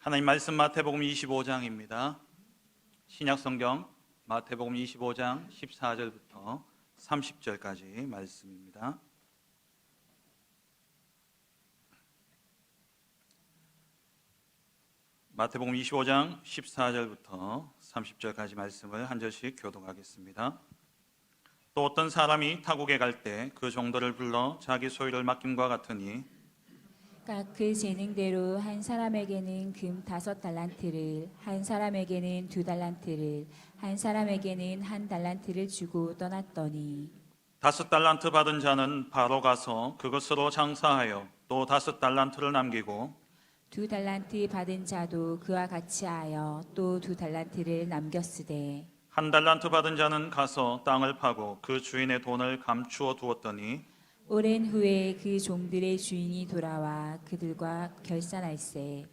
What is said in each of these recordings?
하나님 말씀 마태복음 25장입니다. 신약성경 마태복음 25장 14절부터 30절까지 말씀입니다. 마태복음 25장 14절부터 30절까지 말씀을 한 절씩 교독하겠습니다. 또 어떤 사람이 타국에 갈 때 그 종들을 불러 자기 소유를 맡김과 같으니 각 그 재능대로 한 사람에게는 금 5달란트를, 한 사람에게는 2달란트를, 한 사람에게는 1달란트를 주고 떠났더니 5달란트 받은 자는 바로 가서 그것으로 장사하여 또 5달란트를 남기고 2달란트 받은 자도 그와 같이 하여 또 2달란트를 남겼으되 1달란트 받은 자는 가서 땅을 파고 그 주인의 돈을 감추어 두었더니 오랜 후에 그 종들의 주인이 돌아와 그들과 결산할세.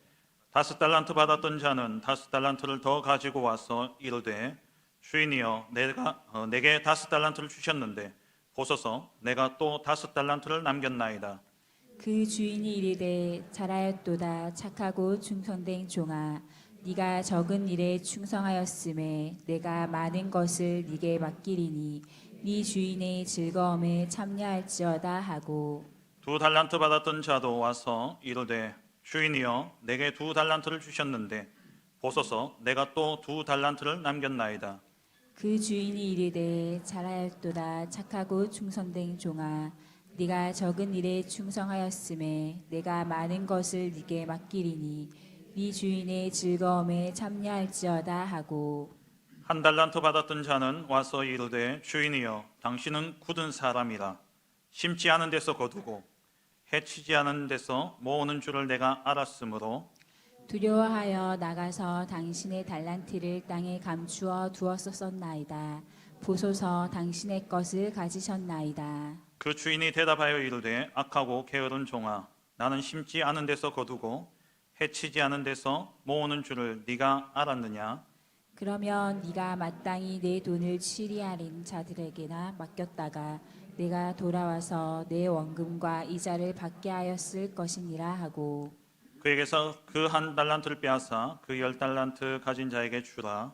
5달란트 받았던 자는 5달란트를 더 가지고 와서 이르되 주인이여 내게 5달란트를 주셨는데 보소서 내가 또 5달란트를 남겼나이다. 그 주인이 이르되 잘하였도다 착하고 충성된 종아, 네가 적은 일에 충성하였음에 내가 많은 것을 네게 맡기리니 네 주인의 즐거움에 참여할지어다 하고 2달란트 받았던 자도 와서 이르되 주인이여 내게 2달란트를 주셨는데 보소서 내가 또 2달란트를 남겼나이다. 그 주인이 이르되 잘하였도다 착하고 충성된 종아, 네가 적은 일에 충성하였음에 내가 많은 것을 네게 맡기리니 네 주인의 즐거움에 참여할지어다 하고 1달란트 받았던 자는 와서 이르되 주인이여 당신은 굳은 사람이라 심지 않은 데서 거두고 해치지 않은 데서 모으는 줄을 내가 알았으므로 두려워하여 나가서 당신의 달란트를 땅에 감추어 두었었나이다. 보소서 당신의 것을 가지셨나이다. 그 주인이 대답하여 이르되 악하고 게으른 종아 나는 심지 않은 데서 거두고 해치지 않은 데서 모으는 줄을 네가 알았느냐. 그러면 네가 마땅히 내 돈을 치리하는 자들에게나 맡겼다가 내가 돌아와서 내 원금과 이자를 받게 하였을 것이니라 하고 그에게서 그 1달란트를 빼앗아 그 10달란트 가진 자에게 주라.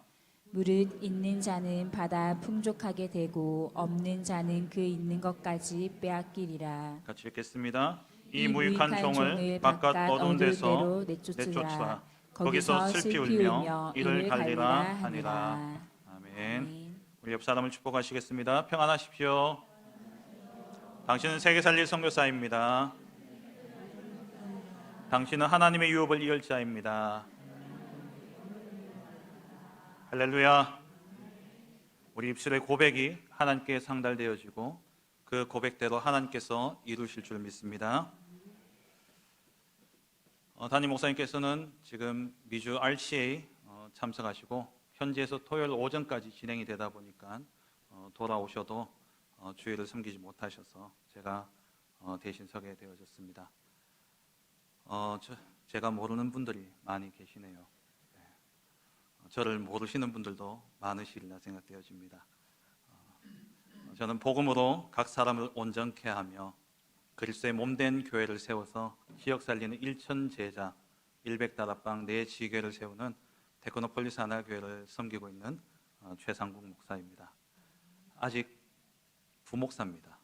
무릇 있는 자는 받아 풍족하게 되고 없는 자는 그 있는 것까지 빼앗기리라. 같이 읽겠습니다. 이 이 무익한 종을 바깥 어두운 데서 내쫓으라. 거기서 슬피 울며 이를 갈리라 하니라. 아멘. 우리 옆 사람을 축복하시겠습니다. 평안하십시오. 당신은 세계 살릴 선교사입니다. 당신은 하나님의 유업을 이을 자입니다. 할렐루야. 우리 입술의 고백이 하나님께 상달되어지고 그 고백대로 하나님께서 이루실 줄 믿습니다. 담임 목사님께서는 지금 미주 RCA 참석하시고 현지에서 토요일 오전까지 진행이 되다 보니까 돌아오셔도 주일을 섬기지 못하셔서 제가 대신 서게 되어졌습니다. 제가 모르는 분들이 많이 계시네요. 저를 모르시는 분들도 많으시리라 생각되어집니다. 저는 복음으로 각 사람을 온전케 하며 그리스도의 몸된 교회를 세워서 지역 살리는 1천 제자 100다락방 4지교를 세우는 테크노폴리스 하나교회를 섬기고 있는 최상국 목사입니다. 아직 부목사입니다.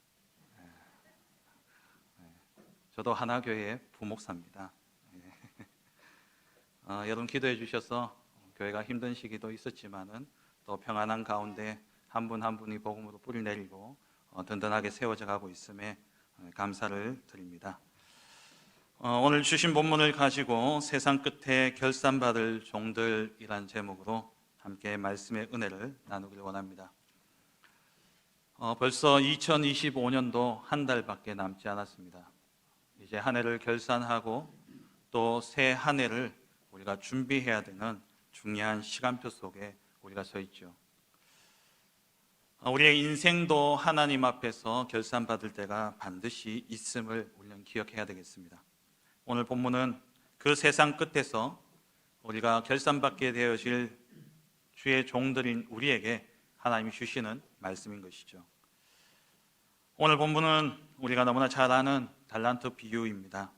저도 하나교회의 부목사입니다. 여러분 기도해 주셔서 교회가 힘든 시기도 있었지만은 또 평안한 가운데 한 분 한 분이 복음으로 뿌리 내리고 든든하게 세워져 가고 있음에 감사를 드립니다. 오늘 주신 본문을 가지고 세상 끝에 결산받을 종들이란 제목으로 함께 말씀의 은혜를 나누길 원합니다. 벌써 2025년도 한 달밖에 남지 않았습니다. 이제 한 해를 결산하고 또 새 한 해를 우리가 준비해야 되는 중요한 시간표 속에 우리가 서 있죠. 우리의 인생도 하나님 앞에서 결산받을 때가 반드시 있음을 우리는 기억해야 되겠습니다. 오늘 본문은 그 세상 끝에서 우리가 결산받게 되어질 주의 종들인 우리에게 하나님이 주시는 말씀인 것이죠. 오늘 본문은 우리가 너무나 잘 아는 달란트 비유입니다.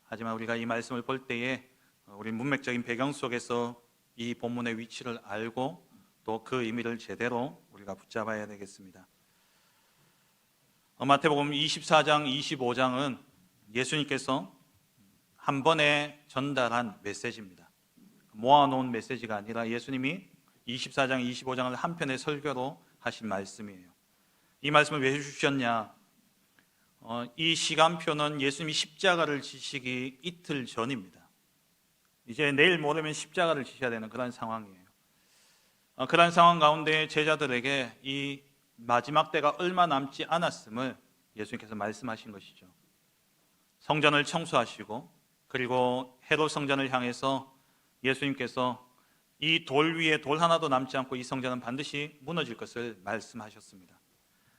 하지만 우리가 이 말씀을 볼 때에 우리 문맥적인 배경 속에서 이 본문의 위치를 알고 또 그 의미를 제대로 우리가 붙잡아야 되겠습니다. 마태복음 24장, 25장은 예수님께서 한 번에 전달한 메시지입니다. 모아놓은 메시지가 아니라 예수님이 24장, 25장을 한 편의 설교로 하신 말씀이에요. 이 말씀을 왜 주셨냐? 이 시간표는 예수님이 십자가를 지시기 이틀 전입니다. 이제 내일 모레면 십자가를 지셔야 되는 그런 상황이에요. 그런 상황 가운데 제자들에게 이 마지막 때가 얼마 남지 않았음을 예수님께서 말씀하신 것이죠. 성전을 청소하시고 그리고 헤롯 성전을 향해서 예수님께서 이 돌 위에 돌 하나도 남지 않고 이 성전은 반드시 무너질 것을 말씀하셨습니다.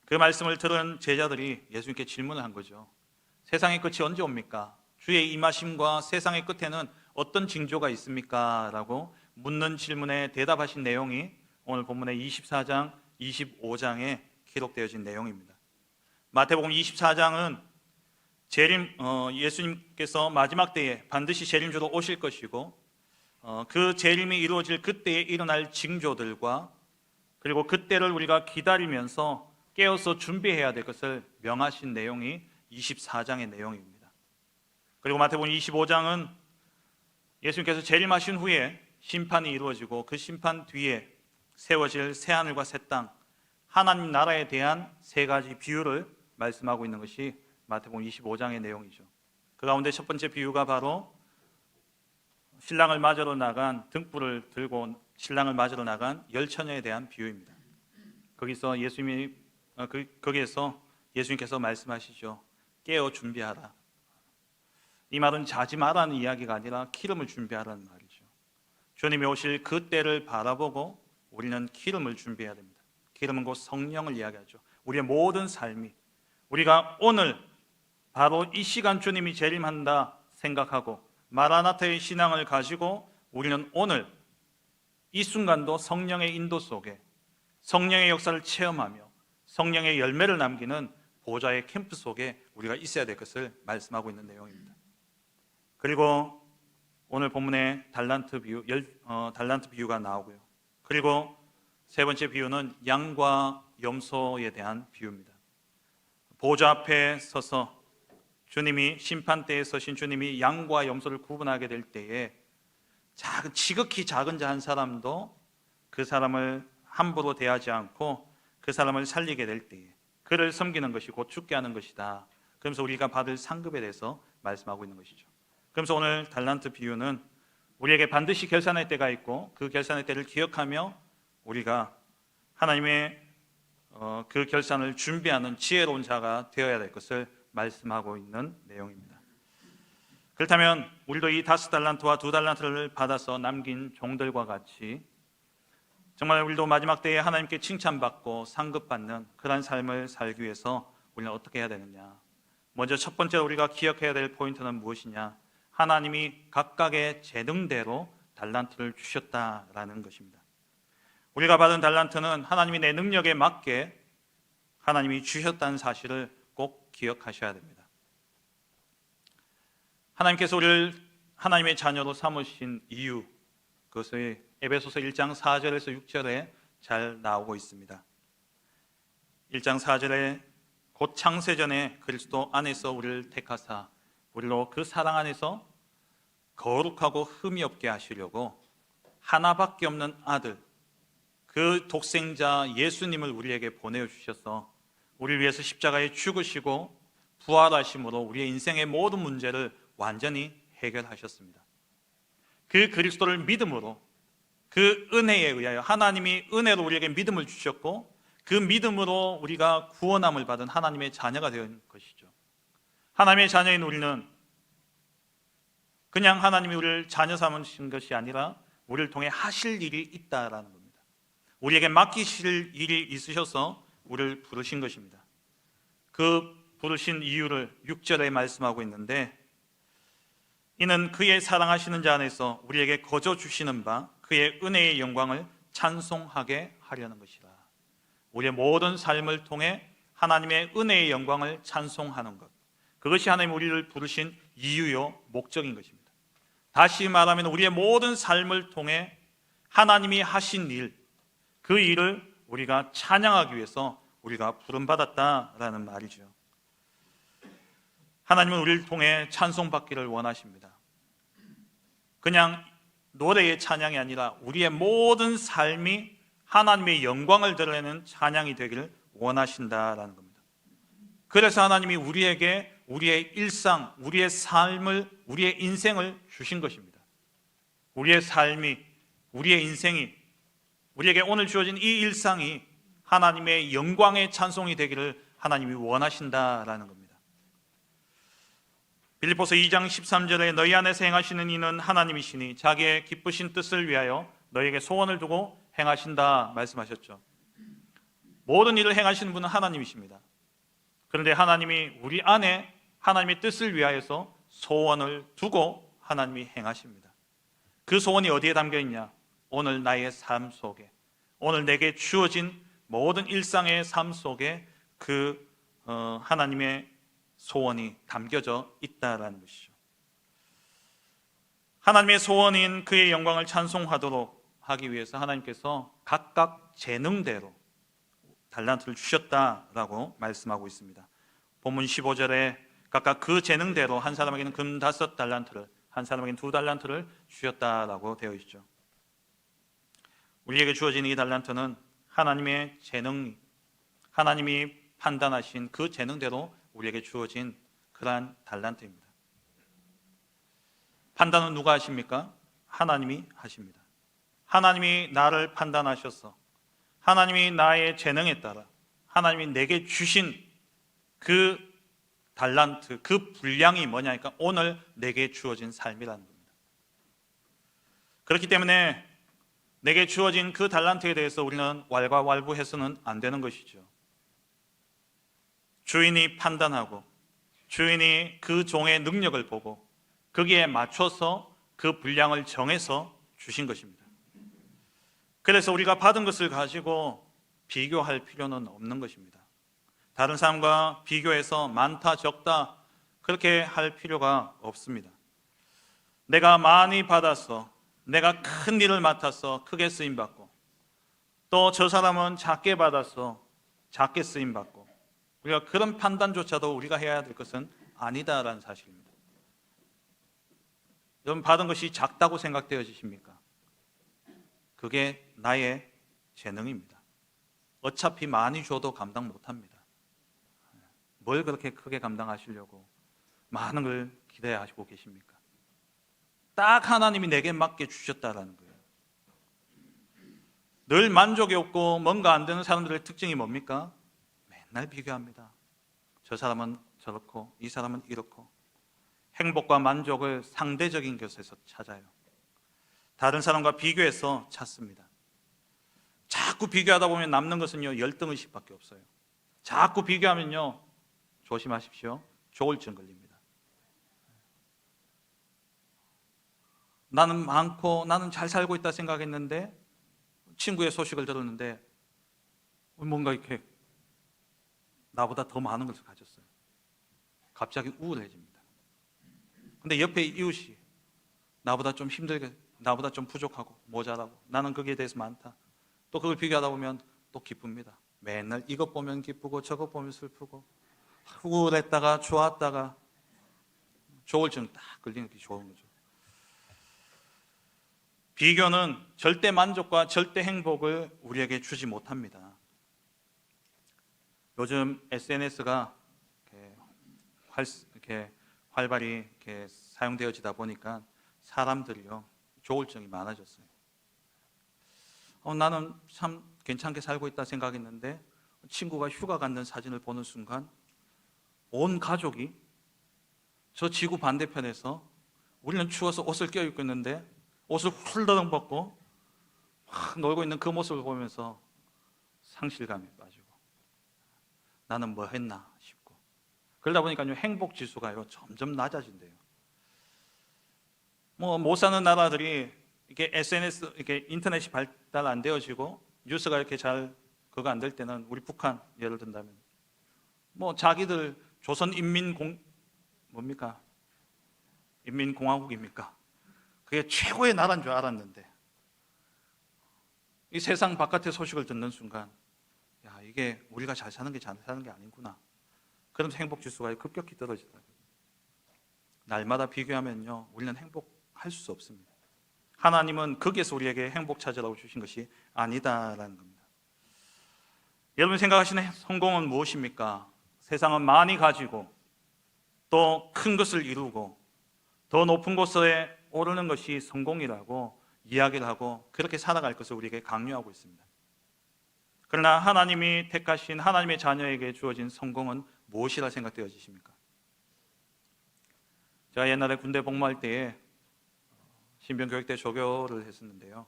그 말씀을 들은 제자들이 예수님께 질문을 한 거죠. 세상의 끝이 언제 옵니까? 주의 임하심과 세상의 끝에는 어떤 징조가 있습니까? 라고 묻는 질문에 대답하신 내용이 오늘 본문의 24장, 25장에 기록되어진 내용입니다. 마태복음 24장은 예수님께서 마지막 때에 반드시 재림주로 오실 것이고 그 재림이 이루어질 그때에 일어날 징조들과 그리고 그때를 우리가 기다리면서 깨어서 준비해야 될 것을 명하신 내용이 24장의 내용입니다. 그리고 마태복음 25장은 예수님께서 재림하신 후에 심판이 이루어지고 그 심판 뒤에 세워질 새하늘과 새 땅, 하나님 나라에 대한 세 가지 비유를 말씀하고 있는 것이 마태복음 25장의 내용이죠. 그 가운데 첫 번째 비유가 바로 신랑을 맞으러 나간, 등불을 들고 신랑을 맞으러 나간 열처녀에 대한 비유입니다. 거기서 예수님께서 말씀하시죠. 깨어 준비하라. 이 말은 자지 말라는 이야기가 아니라 기름을 준비하라는 말이죠. 주님이 오실 그 때를 바라보고 우리는 기름을 준비해야 됩니다. 기름은 곧 성령을 이야기하죠. 우리의 모든 삶이 우리가 오늘 바로 이 시간 주님이 재림한다 생각하고 마라나타의 신앙을 가지고 우리는 오늘 이 순간도 성령의 인도 속에 성령의 역사를 체험하며 성령의 열매를 남기는 보좌의 캠프 속에 우리가 있어야 될 것을 말씀하고 있는 내용입니다. 그리고 오늘 본문에 달란트 비유가 나오고요. 그리고 세 번째 비유는 양과 염소에 대한 비유입니다. 보좌 앞에 서서 주님이 심판대에 서신 주님이 양과 염소를 구분하게 될 때에 지극히 작은 자 한 사람도 그 사람을 함부로 대하지 않고 그 사람을 살리게 될 때에 그를 섬기는 것이 곧 죽게 하는 것이다. 그러면서 우리가 받을 상급에 대해서 말씀하고 있는 것이죠. 그러면서 오늘 달란트 비유는 우리에게 반드시 결산의 때가 있고 그 결산의 때를 기억하며 우리가 하나님의 그 결산을 준비하는 지혜로운 자가 되어야 될 것을 말씀하고 있는 내용입니다. 그렇다면 우리도 이 5달란트와 2달란트를 받아서 남긴 종들과 같이 정말 우리도 마지막 때에 하나님께 칭찬받고 상급받는 그런 삶을 살기 위해서 우리는 어떻게 해야 되느냐? 먼저 첫 번째로 우리가 기억해야 될 포인트는 무엇이냐? 하나님이 각각의 재능대로 달란트를 주셨다라는 것입니다. 우리가 받은 달란트는 하나님이 내 능력에 맞게 하나님이 주셨다는 사실을 꼭 기억하셔야 됩니다. 하나님께서 우리를 하나님의 자녀로 삼으신 이유, 그것을 에베소서 1장 4절에서 6절에 잘 나오고 있습니다. 1장 4절에 곧 창세전에 그리스도 안에서 우리를 택하사 우리로 그 사랑 안에서 거룩하고 흠이 없게 하시려고 하나밖에 없는 아들, 그 독생자 예수님을 우리에게 보내주셔서 우리를 위해서 십자가에 죽으시고 부활하심으로 우리의 인생의 모든 문제를 완전히 해결하셨습니다. 그 그리스도를 믿음으로 그 은혜에 의하여 하나님이 은혜로 우리에게 믿음을 주셨고 그 믿음으로 우리가 구원함을 받은 하나님의 자녀가 된 것이죠. 하나님의 자녀인 우리는 그냥 하나님이 우리를 자녀 삼으신 것이 아니라 우리를 통해 하실 일이 있다라는 겁니다. 우리에게 맡기실 일이 있으셔서 우리를 부르신 것입니다. 그 부르신 이유를 6절에 말씀하고 있는데 이는 그의 사랑하시는 자 안에서 우리에게 거저 주시는 바 그의 은혜의 영광을 찬송하게 하려는 것이라. 우리의 모든 삶을 통해 하나님의 은혜의 영광을 찬송하는 것, 그것이 하나님 우리를 부르신 이유요 목적인 것입니다. 다시 말하면 우리의 모든 삶을 통해 하나님이 하신 일, 그 일을 우리가 찬양하기 위해서 우리가 부름받았다라는 말이죠. 하나님은 우리를 통해 찬송받기를 원하십니다. 그냥 노래의 찬양이 아니라 우리의 모든 삶이 하나님의 영광을 드러내는 찬양이 되기를 원하신다라는 겁니다. 그래서 하나님이 우리에게 우리의 일상, 우리의 삶을, 우리의 인생을 주신 것입니다. 우리의 삶이, 우리의 인생이, 우리에게 오늘 주어진 이 일상이 하나님의 영광의 찬송이 되기를 하나님이 원하신다라는 겁니다. 빌립보서 2장 13절에 너희 안에서 행하시는 이는 하나님이시니 자기의 기쁘신 뜻을 위하여 너희에게 소원을 두고 행하신다 말씀하셨죠. 모든 일을 행하시는 분은 하나님이십니다. 그런데 하나님이 우리 안에 하나님의 뜻을 위하여서 소원을 두고 하나님이 행하십니다. 그 소원이 어디에 담겨 있냐? 오늘 나의 삶 속에, 오늘 내게 주어진 모든 일상의 삶 속에 그 하나님의 소원이 담겨져 있다라는 것이죠. 하나님의 소원인 그의 영광을 찬송하도록 하기 위해서 하나님께서 각각 재능대로 달란트를 주셨다라고 말씀하고 있습니다. 본문 15절에 각각 그 재능대로 한 사람에게는 금 5달란트를, 한 사람에게는 2달란트를 주셨다라고 되어 있죠. 우리에게 주어진 이 달란트는 하나님의 재능, 하나님이 판단하신 그 재능대로 우리에게 주어진 그러한 달란트입니다. 판단은 누가 하십니까? 하나님이 하십니다. 하나님이 나를 판단하셔서 하나님이 나의 재능에 따라 하나님이 내게 주신 그 달란트, 그 분량이 뭐냐니까 오늘 내게 주어진 삶이라는 겁니다. 그렇기 때문에 내게 주어진 그 달란트에 대해서 우리는 왈가왈부해서는 안 되는 것이죠. 주인이 판단하고 주인이 그 종의 능력을 보고 거기에 맞춰서 그 분량을 정해서 주신 것입니다. 그래서 우리가 받은 것을 가지고 비교할 필요는 없는 것입니다. 다른 사람과 비교해서 많다 적다 그렇게 할 필요가 없습니다. 내가 많이 받아서, 내가 큰 일을 맡아서 크게 쓰임받고, 또 저 사람은 작게 받아서 작게 쓰임받고, 우리가 그런 판단조차도 우리가 해야 될 것은 아니다라는 사실입니다. 여러분, 받은 것이 작다고 생각되어지십니까? 그게 나의 재능입니다. 어차피 많이 줘도 감당 못합니다. 뭘 그렇게 크게 감당하시려고 많은 걸 기대하시고 계십니까? 딱 하나님이 내게 맞게 주셨다라는 거예요. 늘 만족이 없고 뭔가 안 되는 사람들의 특징이 뭡니까? 맨날 비교합니다. 저 사람은 저렇고 이 사람은 이렇고, 행복과 만족을 상대적인 것에서 찾아요. 다른 사람과 비교해서 찾습니다. 자꾸 비교하다 보면 남는 것은요, 열등의식밖에 없어요. 자꾸 비교하면요, 조심하십시오. 조울증 걸립니다. 나는 많고 나는 잘 살고 있다 생각했는데 친구의 소식을 들었는데 뭔가 이렇게 나보다 더 많은 것을 가졌어요. 갑자기 우울해집니다. 근데 옆에 이웃이 나보다 좀 힘들게, 나보다 좀 부족하고 모자라고, 나는 거기에 대해서 많다. 또 그걸 비교하다 보면 또 기쁩니다. 맨날 이것 보면 기쁘고 저것 보면 슬프고, 우울했다가 좋았다가 조울증 딱 걸리는 게 좋은 거죠. 비교는 절대 만족과 절대 행복을 우리에게 주지 못합니다. 요즘 SNS가 이렇게 활발히 이렇게 사용되어지다 보니까 사람들이요, 조울증이 많아졌어요. 나는 참 괜찮게 살고 있다 생각했는데 친구가 휴가 갔는 사진을 보는 순간 온 가족이 저 지구 반대편에서 우리는 추워서 옷을 껴입고 있는데 옷을 훌러덩 벗고 놀고 있는 그 모습을 보면서 상실감에 빠지고, 나는 뭐 했나 싶고, 그러다 보니까 행복 지수가요 점점 낮아진대요. 못 사는 나라들이 이렇게 SNS, 이렇게 인터넷이 발달 안 되어지고 뉴스가 이렇게 잘 그거 안 될 때는, 우리 북한 예를 든다면 자기들 조선 인민공화국입니까? 그게 최고의 나라인 줄 알았는데 이 세상 바깥의 소식을 듣는 순간 야, 이게 우리가 잘 사는 게 잘 사는 게 아니구나. 그러면서 행복 지수가 급격히 떨어지더라고요. 날마다 비교하면요, 우리는 행복할 수 없습니다. 하나님은 거기에서 우리에게 행복 찾으라고 주신 것이 아니다라는 겁니다. 여러분 생각하시는 성공은 무엇입니까? 세상은 많이 가지고 또 큰 것을 이루고 더 높은 곳에 오르는 것이 성공이라고 이야기를 하고 그렇게 살아갈 것을 우리에게 강요하고 있습니다. 그러나 하나님이 택하신 하나님의 자녀에게 주어진 성공은 무엇이라 생각되어지십니까? 제가 옛날에 군대 복무할 때에 신병교육대 조교를 했었는데요.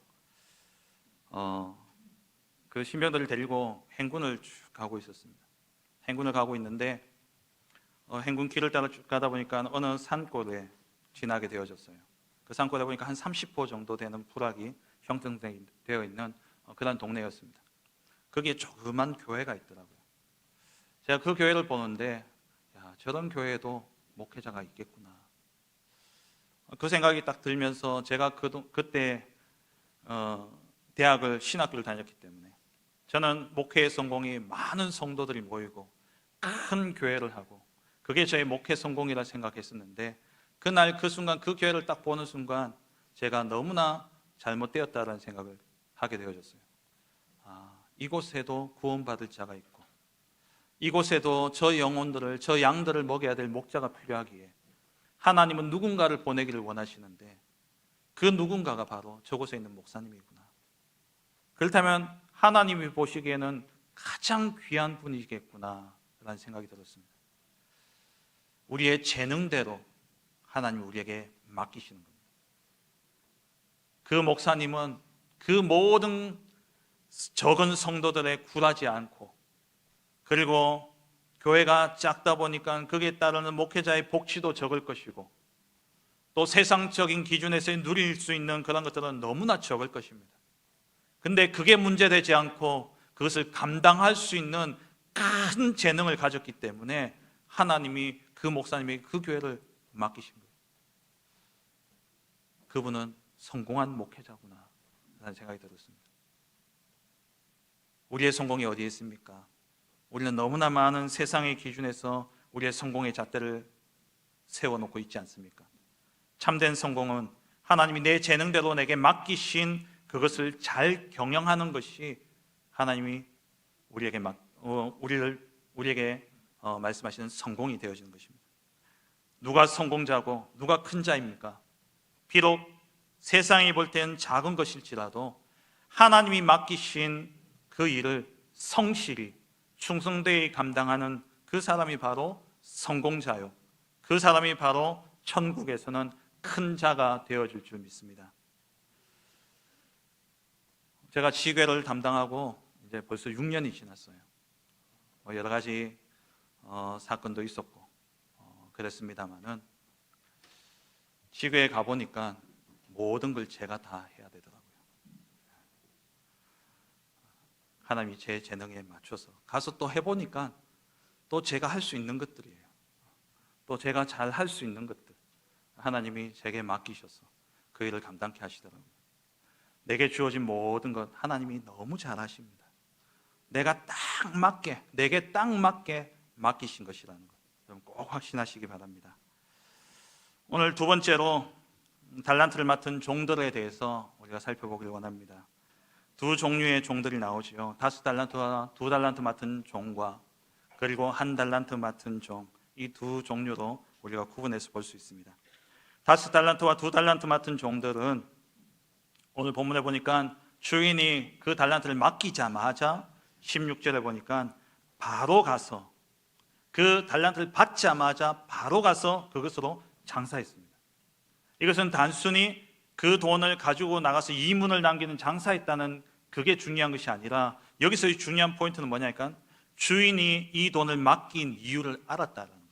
그 신병들을 데리고 행군을 쭉 가고 있었습니다. 행군을 가고 있는데 행군 길을 따라 쭉 가다 보니까 어느 산골에 지나게 되어졌어요. 그 산골에 보니까 한 30호 정도 되는 부락이 형성되어 있는 그런 동네였습니다. 거기에 조그만 교회가 있더라고요. 제가 그 교회를 보는데 야, 저런 교회에도 목회자가 있겠구나. 그 생각이 딱 들면서 제가 그때 대학을 신학교를 다녔기 때문에 저는 목회의 성공이 많은 성도들이 모이고 큰 교회를 하고 그게 저의 목회 성공이라 생각했었는데 그날 그 순간 그 교회를 딱 보는 순간 제가 너무나 잘못되었다라는 생각을 하게 되어졌어요. 이곳에도 구원받을 자가 있고 이곳에도 저 영혼들을, 저 양들을 먹여야 될 목자가 필요하기에 하나님은 누군가를 보내기를 원하시는데 그 누군가가 바로 저곳에 있는 목사님이구나. 그렇다면 하나님이 보시기에는 가장 귀한 분이겠구나 라는 생각이 들었습니다. 우리의 재능대로 하나님이 우리에게 맡기시는 겁니다. 그 목사님은 그 모든 적은 성도들에 굴하지 않고 그리고 교회가 작다 보니까 거기에 따르는 목회자의 복지도 적을 것이고 또 세상적인 기준에서 누릴 수 있는 그런 것들은 너무나 적을 것입니다. 근데 그게 문제되지 않고 그것을 감당할 수 있는 큰 재능을 가졌기 때문에 하나님이 그 목사님에게 그 교회를 맡기신 거예요. 그분은 성공한 목회자구나 라는 생각이 들었습니다. 우리의 성공이 어디에 있습니까? 우리는 너무나 많은 세상의 기준에서 우리의 성공의 잣대를 세워놓고 있지 않습니까? 참된 성공은 하나님이 내 재능대로 내게 맡기신 그것을 잘 경영하는 것이 하나님이 우리에게 말씀하시는 성공이 되어지는 것입니다. 누가 성공자고 누가 큰 자입니까? 비록 세상이 볼 때는 작은 것일지라도 하나님이 맡기신 그 일을 성실히 충성되이 감당하는 그 사람이 바로 성공자요, 그 사람이 바로 천국에서는 큰 자가 되어줄 줄 믿습니다. 제가 지회를 담당하고 이제 벌써 6년이 지났어요. 여러 가지 사건도 있었고 그랬습니다만은 지회에 가보니까 모든 걸 제가 다 해야 되더라고요. 하나님이 제 재능에 맞춰서 가서 또 해보니까 또 제가 할 수 있는 것들이에요. 또 제가 잘 할 수 있는 것들 하나님이 제게 맡기셔서 그 일을 감당케 하시더라고요. 내게 주어진 모든 것 하나님이 너무 잘 하십니다. 내가 내게 딱 맞게 맡기신 것이라는 것 여러분 꼭 확신하시기 바랍니다. 오늘 두 번째로 달란트를 맡은 종들에 대해서 우리가 살펴보길 원합니다. 두 종류의 종들이 나오지요. 5달란트와 2달란트 맡은 종과 그리고 1달란트 맡은 종, 이 두 종류로 우리가 구분해서 볼 수 있습니다. 5달란트와 2달란트 맡은 종들은 오늘 본문에 보니까 주인이 그 달란트를 맡기자마자 16절에 보니까 바로 가서 그 달란트를 받자마자 바로 가서 그것으로 장사했습니다. 이것은 단순히 그 돈을 가지고 나가서 이문을 남기는 장사했다는 그게 중요한 것이 아니라 여기서의 중요한 포인트는 뭐냐니까 주인이 이 돈을 맡긴 이유를 알았다는 거예요.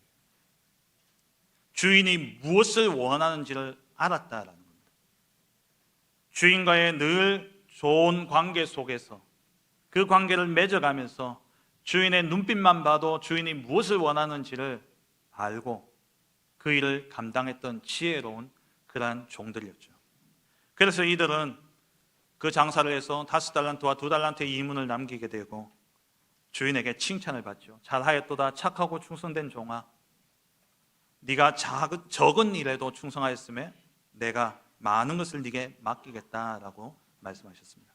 주인이 무엇을 원하는지를 알았다라는 겁니다. 주인과의 늘 좋은 관계 속에서 그 관계를 맺어가면서 주인의 눈빛만 봐도 주인이 무엇을 원하는지를 알고 그 일을 감당했던 지혜로운 그러한 종들이었죠. 그래서 이들은 그 장사를 해서 5달란트와 2달란트의 이문을 남기게 되고 주인에게 칭찬을 받죠. 잘하였도다 착하고 충성된 종아, 네가 적은 일에도 충성하였음에 내가 많은 것을 네게 맡기겠다라고 말씀하셨습니다.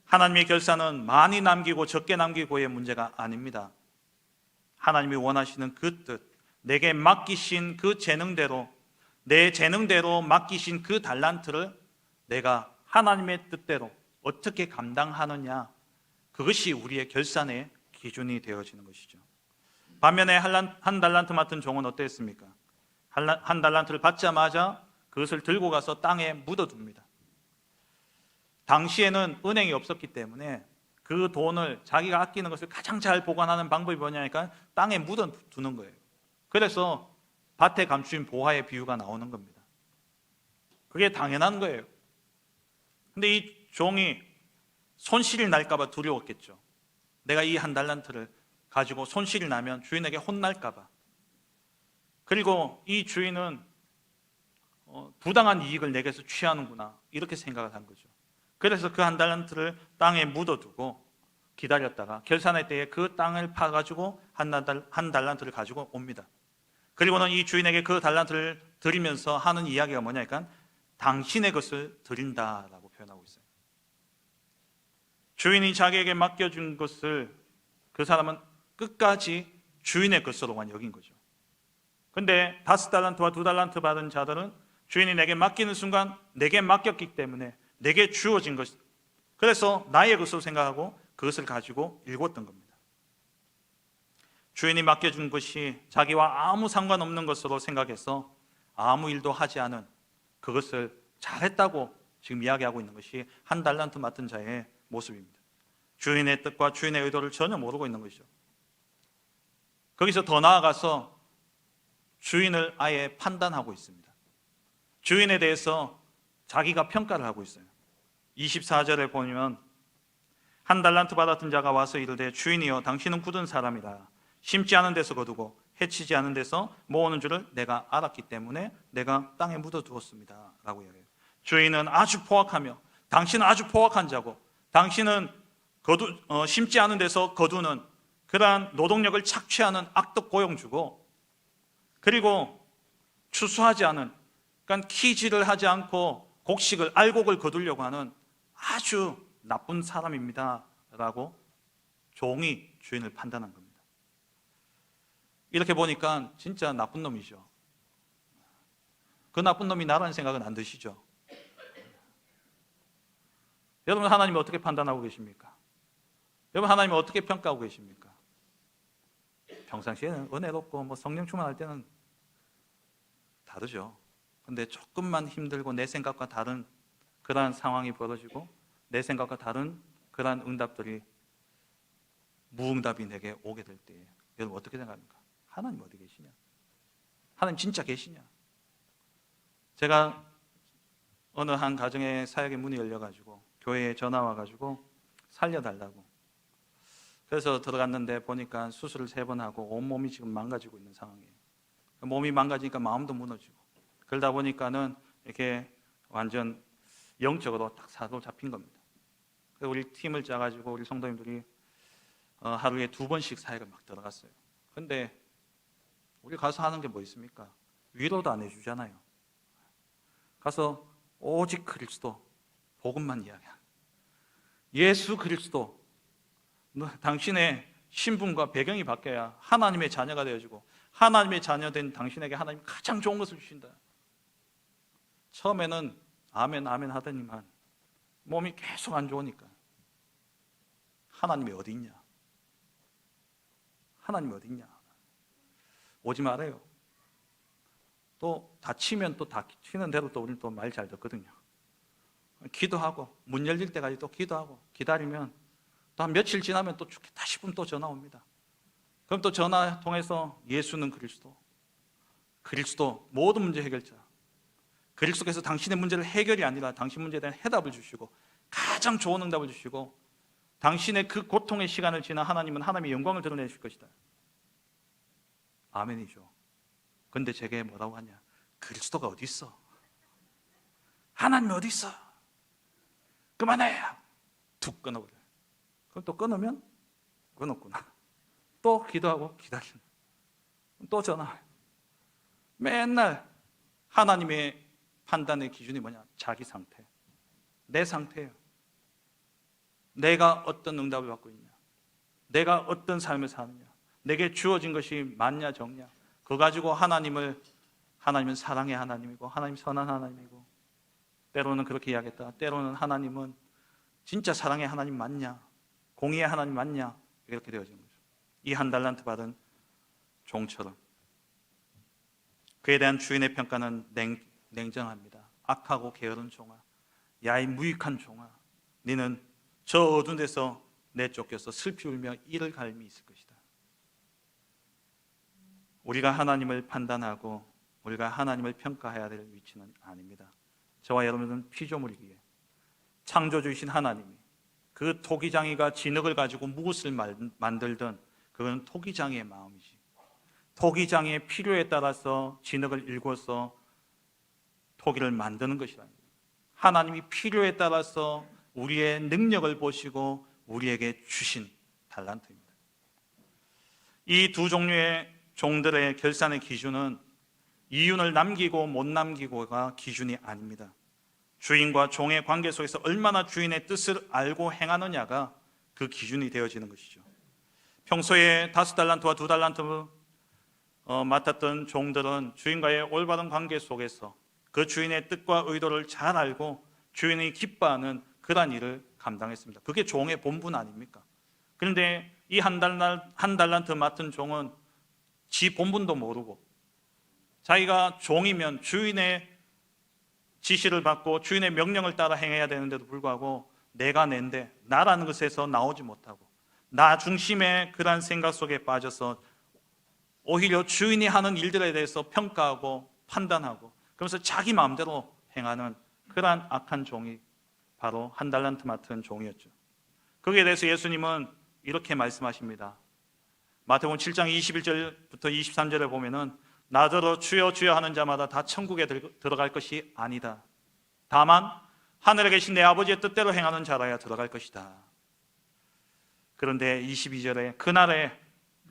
하나님의 결사는 많이 남기고 적게 남기고의 문제가 아닙니다. 하나님이 원하시는 그 뜻, 내게 맡기신 그 재능대로, 내 재능대로 맡기신 그 달란트를 내가 하나님의 뜻대로 어떻게 감당하느냐, 그것이 우리의 결산의 기준이 되어지는 것이죠. 반면에 한 달란트 맡은 종은 어땠습니까? 한 달란트를 받자마자 그것을 들고 가서 땅에 묻어둡니다. 당시에는 은행이 없었기 때문에 그 돈을 자기가 아끼는 것을 가장 잘 보관하는 방법이 뭐냐니까 땅에 묻어두는 거예요. 그래서 밭에 감추인 보화의 비유가 나오는 겁니다. 그게 당연한 거예요. 근데 이 종이 손실이 날까 봐 두려웠겠죠. 내가 이 한 달란트를 가지고 손실이 나면 주인에게 혼날까 봐. 그리고 이 주인은 부당한 이익을 내게서 취하는구나, 이렇게 생각을 한 거죠. 그래서 그 한 달란트를 땅에 묻어두고 기다렸다가 결산할 때에 그 땅을 파가지고 한 달란트를 가지고 옵니다. 그리고는 이 주인에게 그 달란트를 드리면서 하는 이야기가 뭐냐니까 당신의 것을 드린다라고 표현하고 있어요. 주인이 자기에게 맡겨준 것을 그 사람은 끝까지 주인의 것으로만 여긴 거죠. 근데 5달란트와 2달란트 받은 자들은 주인이 내게 맡기는 순간 내게 맡겼기 때문에 내게 주어진 것, 그래서 나의 것으로 생각하고 그것을 가지고 일궜던 겁니다. 주인이 맡겨준 것이 자기와 아무 상관없는 것으로 생각해서 아무 일도 하지 않은, 그것을 잘했다고 지금 이야기하고 있는 것이 한 달란트 맡은 자의 모습입니다. 주인의 뜻과 주인의 의도를 전혀 모르고 있는 것이죠. 거기서 더 나아가서 주인을 아예 판단하고 있습니다. 주인에 대해서 자기가 평가를 하고 있어요. 24절에 보면 한 달란트 받았던 자가 와서 이르되 주인이여 당신은 굳은 사람이라. 심지 않은 데서 거두고 해치지 않은 데서 모으는 줄을 내가 알았기 때문에 내가 땅에 묻어두었습니다 라고 이야기해요. 주인은 아주 포악하며 당신은 아주 포악한 자고, 당신은 심지 않은 데서 거두는 그러한 노동력을 착취하는 악덕 고용주고, 그리고 추수하지 않은, 그러니까 키질을 하지 않고 곡식을 알곡을 거두려고 하는 아주 나쁜 사람입니다 라고 종이 주인을 판단한 겁니다. 이렇게 보니까 진짜 나쁜 놈이죠. 그 나쁜 놈이 나라는 생각은 안 드시죠? 여러분, 하나님이 어떻게 판단하고 계십니까? 여러분, 하나님이 어떻게 평가하고 계십니까? 평상시에는 은혜롭고 성령 충만할 때는 다르죠. 근데 조금만 힘들고 내 생각과 다른 그러한 상황이 벌어지고 내 생각과 다른 그러한 응답들이, 무응답이 내게 오게 될 때 여러분 어떻게 생각합니까? 하나님 어디 계시냐? 하나님 진짜 계시냐? 제가 어느 한 가정의 사역의 문이 열려가지고 교회에 전화 와가지고 살려달라고, 그래서 들어갔는데 보니까 수술을 3번 하고 온몸이 지금 망가지고 있는 상황이에요. 몸이 망가지니까 마음도 무너지고, 그러다 보니까는 이렇게 완전 영적으로 딱 사로잡힌 겁니다. 그래서 우리 팀을 짜가지고 우리 성도님들이 하루에 2번씩 사역을 막 들어갔어요. 근데 우리 가서 하는 게 뭐 있습니까? 위로도 안 해주잖아요. 가서 오직 그리스도 복음만 이야기하는, 예수 그리스도, 당신의 신분과 배경이 바뀌어야 하나님의 자녀가 되어지고 하나님의 자녀된 당신에게 하나님이 가장 좋은 것을 주신다. 처음에는 아멘 아멘 하더니만 몸이 계속 안 좋으니까 하나님이 어디 있냐? 하나님이 어디 있냐? 오지 말아요. 또 다치면 또 다치는 대로 또 우리는 또 말 잘 듣거든요. 기도하고 문 열릴 때까지 또 기도하고 기다리면 또 한 며칠 지나면 또 죽겠다 싶으면 또 전화 옵니다. 그럼 또 전화 통해서 예수는 그리스도, 그리스도 모든 문제 해결자, 그리스도께서 당신의 문제를 해결이 아니라 당신 문제에 대한 해답을 주시고 가장 좋은 응답을 주시고, 당신의 그 고통의 시간을 지나 하나님은 하나님의 영광을 드러내실 것이다. 아멘이죠. 근데 제게 뭐라고 하냐? 그리스도가 어디 있어? 하나님 어디 있어? 그만해! 툭 끊어버려. 그럼 또 끊으면 끊었구나. 또 기도하고 기다리는. 또 전화. 맨날 하나님의 판단의 기준이 뭐냐? 자기 상태. 내 상태예요. 내가 어떤 응답을 받고 있냐? 내가 어떤 삶을 사느냐? 내게 주어진 것이 맞냐 적냐? 그거 가지고 하나님은 사랑의 하나님이고 하나님 선한 하나님이고 때로는 그렇게 이야기했다. 때로는 하나님은 진짜 사랑의 하나님 맞냐? 공의의 하나님 맞냐? 이렇게 되어지는 거죠. 이 한 달란트 받은 종처럼 그에 대한 주인의 평가는 냉정합니다. 악하고 게으른 종아, 야이 무익한 종아, 너는 저 어두운 데서 내쫓겨서 슬피 울며 이를 갈미 있을 것이다. 우리가 하나님을 판단하고 우리가 하나님을 평가해야 될 위치는 아닙니다. 저와 여러분은 피조물이기에 창조주이신 하나님이 그 토기장이가 진흙을 가지고 무엇을 만들든 그건 토기장이의 마음이지, 토기장이의 필요에 따라서 진흙을 일궈서 토기를 만드는 것이라는 거예요. 하나님이 필요에 따라서 우리의 능력을 보시고 우리에게 주신 달란트입니다. 이 두 종류의 종들의 결산의 기준은 이윤을 남기고 못 남기고가 기준이 아닙니다. 주인과 종의 관계 속에서 얼마나 주인의 뜻을 알고 행하느냐가 그 기준이 되어지는 것이죠. 평소에 5달란트와 2달란트 맡았던 종들은 주인과의 올바른 관계 속에서 그 주인의 뜻과 의도를 잘 알고 주인이 기뻐하는 그런 일을 감당했습니다. 그게 종의 본분 아닙니까? 그런데 이 한 달란트 맡은 종은 지 본분도 모르고 자기가 종이면 주인의 지시를 받고 주인의 명령을 따라 행해야 되는데도 불구하고 내가 낸데 나라는 것에서 나오지 못하고 나 중심의 그런 생각 속에 빠져서 오히려 주인이 하는 일들에 대해서 평가하고 판단하고 그러면서 자기 마음대로 행하는 그러한 악한 종이 바로 한 달란트 맡은 종이었죠. 거기에 대해서 예수님은 이렇게 말씀하십니다. 마태복음 7장 21절부터 23절에 보면은 나더러 주여 주여 하는 자마다 다 천국에 들어갈 것이 아니다. 다만 하늘에 계신 내 아버지의 뜻대로 행하는 자라야 들어갈 것이다. 그런데 22절에 그날에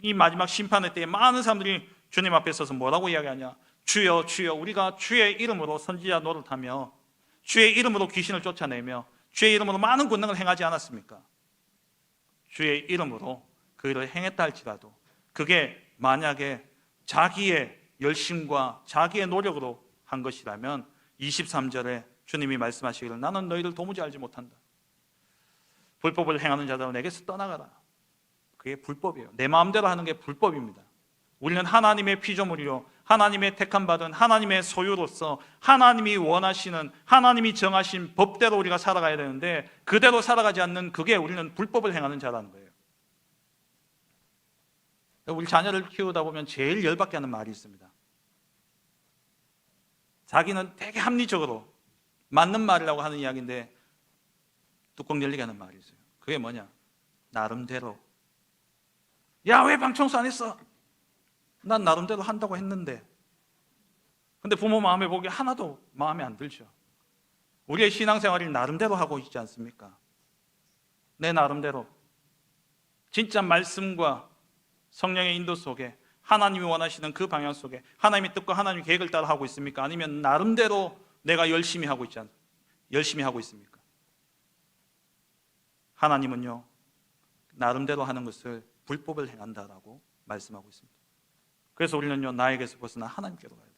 이 마지막 심판의 때에 많은 사람들이 주님 앞에 서서 뭐라고 이야기하냐? 주여 주여 우리가 주의 이름으로 선지자 노릇하며 주의 이름으로 귀신을 쫓아내며 주의 이름으로 많은 권능을 행하지 않았습니까? 주의 이름으로 그 일을 행했다 할지라도 그게 만약에 자기의 열심과 자기의 노력으로 한 것이라면 23절에 주님이 말씀하시기를 나는 너희를 도무지 알지 못한다. 불법을 행하는 자들아 내게서 떠나가라. 그게 불법이에요. 내 마음대로 하는 게 불법입니다. 우리는 하나님의 피조물이요 하나님의 택함받은 하나님의 소유로서 하나님이 원하시는 하나님이 정하신 법대로 우리가 살아가야 되는데 그대로 살아가지 않는 그게 우리는 불법을 행하는 자라는 거예요. 우리 자녀를 키우다 보면 제일 열받게 하는 말이 있습니다. 자기는 되게 합리적으로 맞는 말이라고 하는 이야기인데 뚜껑 열리게 하는 말이 있어요. 그게 뭐냐? 나름대로. 야, 왜 방청소 안 했어? 난 나름대로 한다고 했는데. 근데 부모 마음에 보기에 하나도 마음에 안 들죠. 우리의 신앙생활을 나름대로 하고 있지 않습니까? 내 나름대로 진짜 말씀과 성령의 인도 속에 하나님이 원하시는 그 방향 속에 하나님의 뜻과 하나님의 계획을 따라 하고 있습니까? 아니면 나름대로 내가 열심히 하고 있습니까? 하나님은요 나름대로 하는 것을 불법을 행한다라고 말씀하고 있습니다. 그래서 우리는요 나에게서 벗어나 하나님께로 가야 돼요.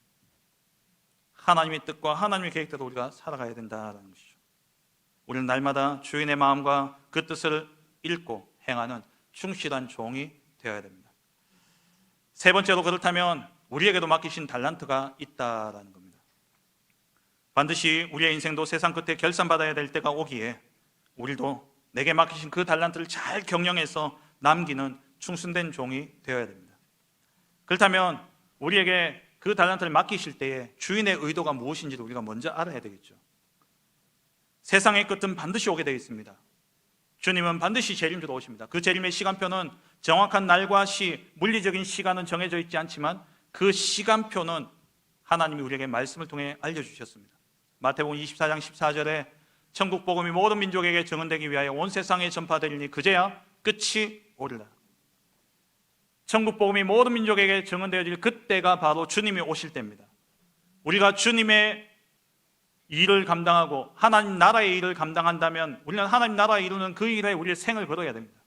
하나님의 뜻과 하나님의 계획대로 우리가 살아가야 된다는 것이죠. 우리는 날마다 주인의 마음과 그 뜻을 읽고 행하는 충실한 종이 되어야 됩니다. 세 번째로 그렇다면 우리에게도 맡기신 달란트가 있다라는 겁니다. 반드시 우리의 인생도 세상 끝에 결산받아야 될 때가 오기에 우리도 내게 맡기신 그 달란트를 잘 경영해서 남기는 충성된 종이 되어야 됩니다. 그렇다면 우리에게 그 달란트를 맡기실 때에 주인의 의도가 무엇인지를 우리가 먼저 알아야 되겠죠. 세상의 끝은 반드시 오게 되어 있습니다. 주님은 반드시 재림주로 오십니다. 그 재림의 시간표는 정확한 날과 물리적인 시간은 정해져 있지 않지만 그 시간표는 하나님이 우리에게 말씀을 통해 알려주셨습니다. 마태복음 24장 14절에 천국 복음이 모든 민족에게 증언되기 위하여 온 세상에 전파되리니 그제야 끝이 오리라. 천국 복음이 모든 민족에게 증언되어질 그때가 바로 주님이 오실 때입니다. 우리가 주님의 일을 감당하고 하나님 나라의 일을 감당한다면 우리는 하나님 나라의 이루는 그 일에 우리의 생을 걸어야 됩니다.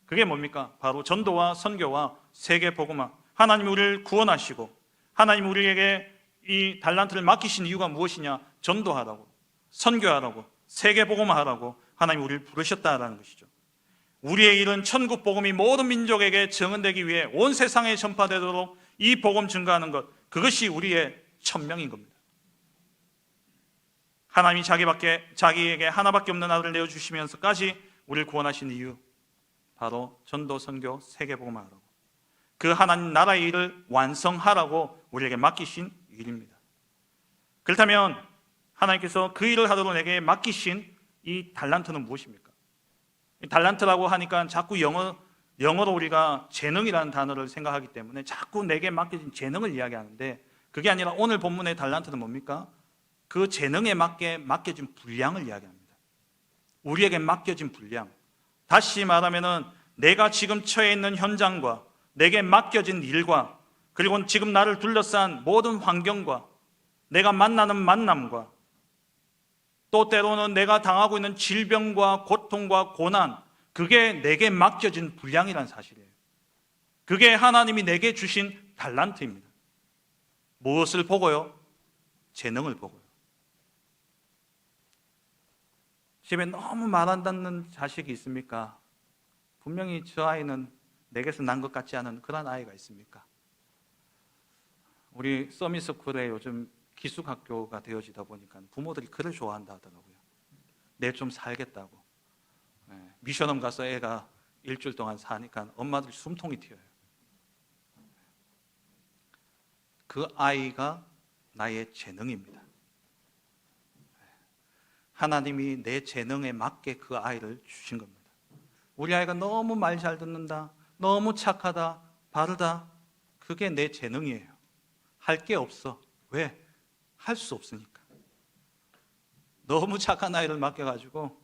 그게 뭡니까? 바로 전도와 선교와 세계 복음화. 하나님이 우리를 구원하시고 하나님 우리에게 이 달란트를 맡기신 이유가 무엇이냐? 전도하라고, 선교하라고, 세계 복음화하라고 하나님이 우리를 부르셨다라는 것이죠. 우리의 일은 천국 복음이 모든 민족에게 증언되기 위해 온 세상에 전파되도록 이 복음 증거하는 것, 그것이 우리의 천명인 겁니다. 하나님이 자기에게 하나밖에 없는 아들을 내어주시면서까지 우리를 구원하신 이유, 바로 전도, 선교, 세계 복음화하라고, 그 하나님 나라의 일을 완성하라고 우리에게 맡기신 일입니다. 그렇다면 하나님께서 그 일을 하도록 내게 맡기신 이 달란트는 무엇입니까? 이 달란트라고 하니까 자꾸 영어로 우리가 재능이라는 단어를 생각하기 때문에 자꾸 내게 맡겨진 재능을 이야기하는데, 그게 아니라 오늘 본문의 달란트는 뭡니까? 그 재능에 맞게 맡겨진 분량을 이야기합니다. 우리에게 맡겨진 분량. 다시 말하면은 내가 지금 처해 있는 현장과 내게 맡겨진 일과 그리고 지금 나를 둘러싼 모든 환경과 내가 만나는 만남과 또 때로는 내가 당하고 있는 질병과 고통과 고난, 그게 내게 맡겨진 분량이라는 사실이에요. 그게 하나님이 내게 주신 달란트입니다. 무엇을 보고요? 재능을 보고요. 집에 너무 말 안 듣는 자식이 있습니까? 분명히 저 아이는 내게서 난 것 같지 않은 그런 아이가 있습니까? 우리 서밋스쿨에 요즘 기숙학교가 되어지다 보니까 부모들이 그를 좋아한다 하더라고요. 내 좀 살겠다고. 미션홈 가서 애가 일주일 동안 사니까 엄마들이 숨통이 튀어요. 그 아이가 나의 재능입니다. 하나님이 내 재능에 맞게 그 아이를 주신 겁니다. 우리 아이가 너무 말 잘 듣는다, 너무 착하다, 바르다, 그게 내 재능이에요. 할 게 없어. 왜? 할 수 없으니까. 너무 착한 아이를 맡겨가지고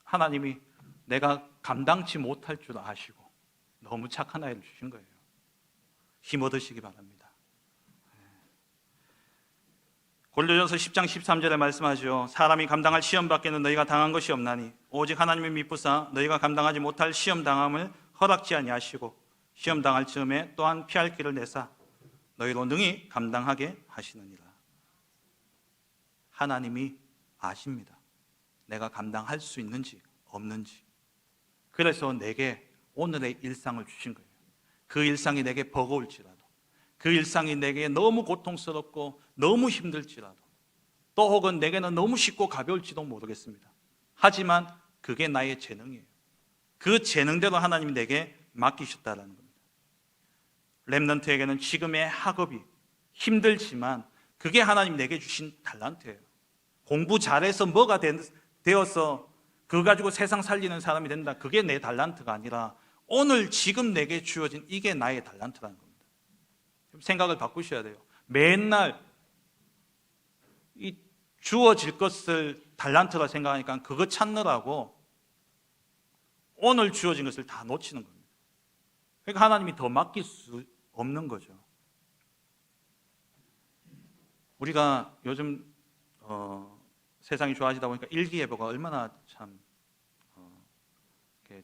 하나님이 내가 감당치 못할 줄 아시고 너무 착한 아이를 주신 거예요. 힘 얻으시기 바랍니다. 고린도전서 10장 13절에 말씀하죠. 사람이 감당할 시험 밖에는 너희가 당한 것이 없나니 오직 하나님의 미쁘사 너희가 감당하지 못할 시험 당함을 허락지 아니하시고 시험 당할 즈음에 또한 피할 길을 내사 너희로 능히 감당하게 하시느니라. 하나님이 아십니다. 내가 감당할 수 있는지 없는지. 그래서 내게 오늘의 일상을 주신 거예요. 그 일상이 내게 버거울지라도, 그 일상이 내게 너무 고통스럽고 너무 힘들지라도, 또 혹은 내게는 너무 쉽고 가벼울지도 모르겠습니다. 하지만 그게 나의 재능이에요. 그 재능대로 하나님이 내게 맡기셨다는 겁니다. 렘넌트에게는 지금의 학업이 힘들지만 그게 하나님 내게 주신 달란트예요. 공부 잘해서 뭐가 되어서 그거 가지고 세상 살리는 사람이 된다, 그게 내 달란트가 아니라 오늘 지금 내게 주어진 이게 나의 달란트라는 겁니다. 생각을 바꾸셔야 돼요. 맨날 이 주어질 것을 달란트라 생각하니까 그거 찾느라고 오늘 주어진 것을 다 놓치는 겁니다. 그러니까 하나님이 더 맡길 수 없는 거죠. 우리가 요즘 세상이 좋아지다 보니까 일기예보가 얼마나 참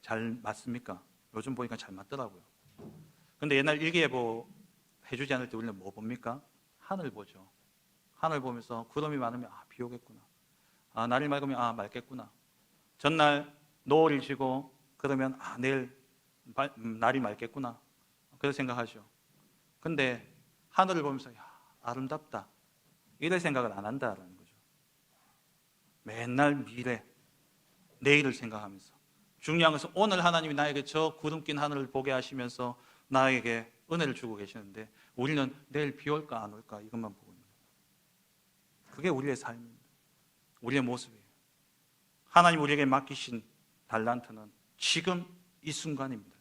잘 맞습니까? 요즘 보니까 잘 맞더라고요. 근데 옛날 일기예보 해주지 않을 때 우리는 뭐 봅니까? 하늘 보죠. 하늘 보면서 구름이 많으면 비 오겠구나. 날이 맑으면 맑겠구나. 전날 노을이 지고 그러면 내일 날이 맑겠구나. 그렇게 생각하죠. 근데 하늘을 보면서 아름답다, 이럴 생각을 안 한다라는 거죠. 맨날 미래, 내일을 생각하면서. 중요한 것은 오늘 하나님이 나에게 저 구름 낀 하늘을 보게 하시면서 나에게 은혜를 주고 계시는데 우리는 내일 비 올까 안 올까 이것만 보고 있는 거예요. 그게 우리의 삶입니다. 우리의 모습이에요. 하나님 우리에게 맡기신 달란트는 지금 이 순간입니다.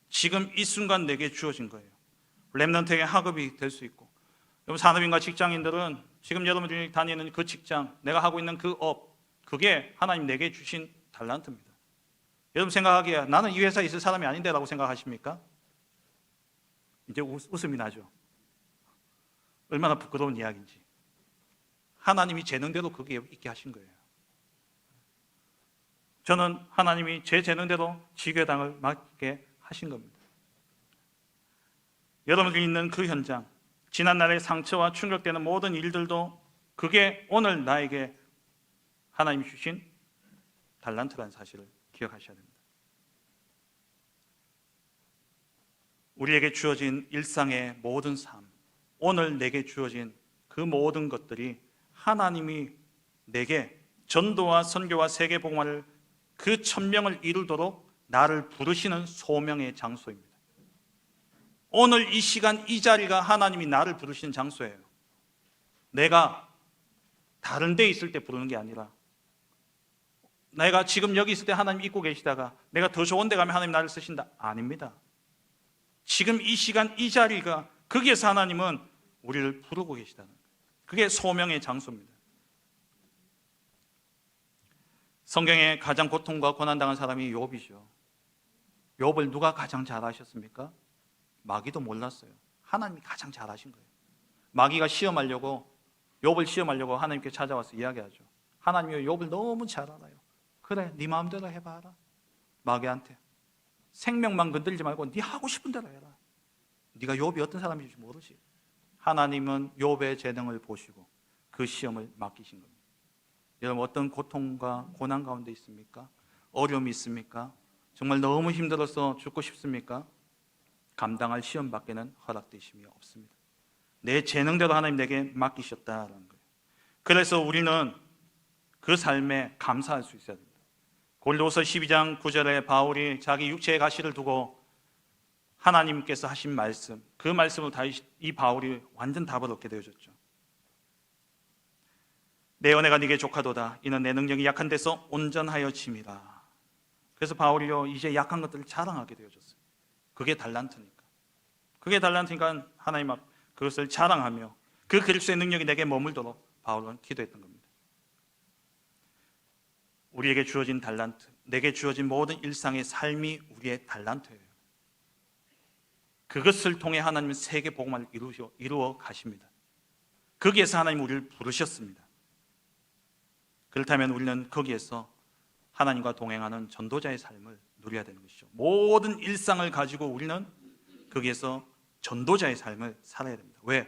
지금 이 순간 내게 주어진 거예요. 렘넌트에게 학업이 될 수 있고, 여러분 산업인과 직장인들은 지금 여러분들이 다니는 그 직장, 내가 하고 있는 그 업, 그게 하나님 내게 주신 달란트입니다. 여러분 생각하기에 나는 이 회사에 있을 사람이 아닌데 라고 생각하십니까? 이제 웃음이 나죠. 얼마나 부끄러운 이야기인지. 하나님이 재능대로 거기에 있게 하신 거예요. 저는 하나님이 제 재능대로 지교당을 맡게 하신 겁니다. 여러분들이 있는 그 현장, 지난날의 상처와 충격되는 모든 일들도 그게 오늘 나에게 하나님이 주신 달란트라는 사실을 기억하셔야 됩니다. 우리에게 주어진 일상의 모든 삶, 오늘 내게 주어진 그 모든 것들이 하나님이 내게 전도와 선교와 세계복음화를 그 천명을 이루도록 나를 부르시는 소명의 장소입니다. 오늘 이 시간 이 자리가 하나님이 나를 부르시는 장소예요. 내가 다른 데 있을 때 부르는 게 아니라 내가 지금 여기 있을 때 하나님 잊고 계시다가 내가 더 좋은 데 가면 하나님 나를 쓰신다. 아닙니다. 지금 이 시간 이 자리가 거기에서 하나님은 우리를 부르고 계시다는 거예요. 그게 소명의 장소입니다. 성경에 가장 고통과 고난당한 사람이 욥이죠. 욥을 누가 가장 잘 아셨습니까? 마귀도 몰랐어요. 하나님이 가장 잘 아신 거예요. 마귀가 시험하려고 욥을 시험하려고 하나님께 찾아와서 이야기하죠. 하나님이 욥을 너무 잘 알아요. 그래, 네 마음대로 해봐라. 마귀한테 생명만 건들지 말고 네 하고 싶은 대로 해라. 네가 욥이 어떤 사람인지 모르지. 하나님은 욥의 재능을 보시고 그 시험을 맡기신 겁니다. 여러분 어떤 고통과 고난 가운데 있습니까? 어려움이 있습니까? 정말 너무 힘들어서 죽고 싶습니까? 감당할 시험밖에는 허락되심이 없습니다. 내 재능대로 하나님 내게 맡기셨다는 거예요. 그래서 우리는 그 삶에 감사할 수 있어야 됩니다. 고린도후서 12장 9절에 바울이 자기 육체의 가시를 두고 하나님께서 하신 말씀, 그 말씀으로 이 바울이 완전 답을 얻게 되어졌죠. 내 은혜가 네게 족하도다. 이는 내 능력이 약한 데서 온전하여 짐이라. 그래서 바울이요 이제 약한 것들을 자랑하게 되어졌어요. 그게 달란트니까. 그게 달란트니까 하나님 앞 그것을 자랑하며 그 그리스도의 능력이 내게 머물도록 바울은 기도했던 겁니다. 우리에게 주어진 달란트, 내게 주어진 모든 일상의 삶이 우리의 달란트예요. 그것을 통해 하나님은 세계 복음화를 이루어 가십니다. 거기에서 하나님 우리를 부르셨습니다. 그렇다면 우리는 거기에서 하나님과 동행하는 전도자의 삶을 누려야 되는 것이죠. 모든 일상을 가지고 우리는 거기에서 전도자의 삶을 살아야 됩니다. 왜?